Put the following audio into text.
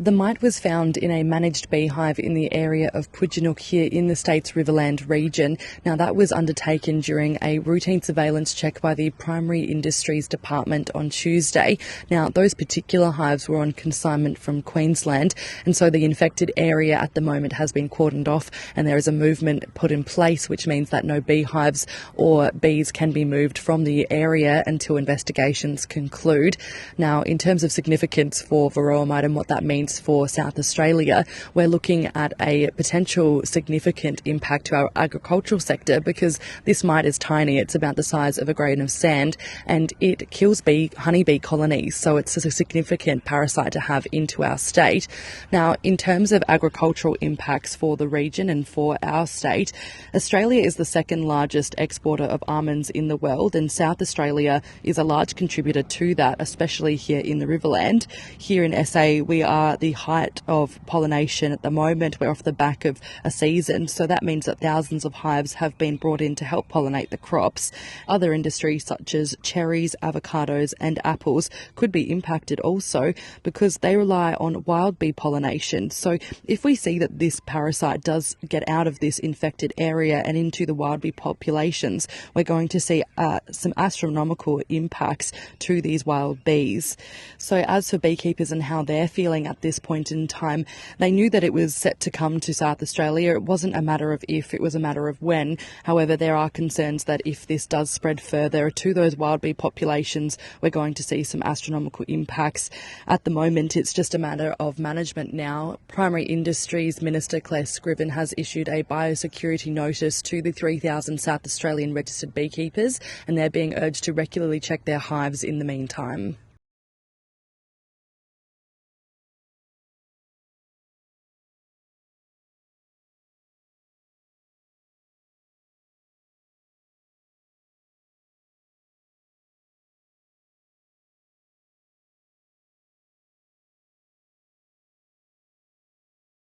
The mite was found in a managed beehive in the area of Pooginook here in the state's Riverland region. Now, that was undertaken during a routine surveillance check by the Primary Industries Department on Tuesday. Now, those particular hives were on consignment from Queensland, and so the infected area at the moment has been cordoned off, and there is a movement put in place, which means that no beehives or bees can be moved from the area until investigations conclude. Now, in terms of significance for Varroa mite and what that means for South Australia, we're looking at a potential significant impact to our agricultural sector because this mite is tiny. It's about the size of a grain of sand, and it kills honeybee colonies, so it's a significant parasite to have into our state. Now, in terms of agricultural impacts for the region and for our state, Australia is the second largest exporter of almonds in the world, and South Australia is a large contributor to that, especially here in the Riverland. Here in SA, we are the height of pollination at the moment. We're off the back of a season, so that means that thousands of hives have been brought in to help pollinate the crops. Other industries such as cherries, avocados and apples could be impacted also because they rely on wild bee pollination. So if we see that this parasite does get out of this infected area and into the wild bee populations, we're going to see some astronomical impacts to these wild bees. So as for beekeepers and how they're feeling at this point in time, they knew that it was set to come to South Australia. It wasn't a matter of if, it was a matter of when. However, there are concerns that if this does spread further to those wild bee populations, we're going to see some astronomical impacts. At the moment, it's just a matter of management now. Primary Industries Minister Claire Scriven has issued a biosecurity notice to the 3,000 South Australian registered beekeepers, and they're being urged to regularly check their hives in the meantime.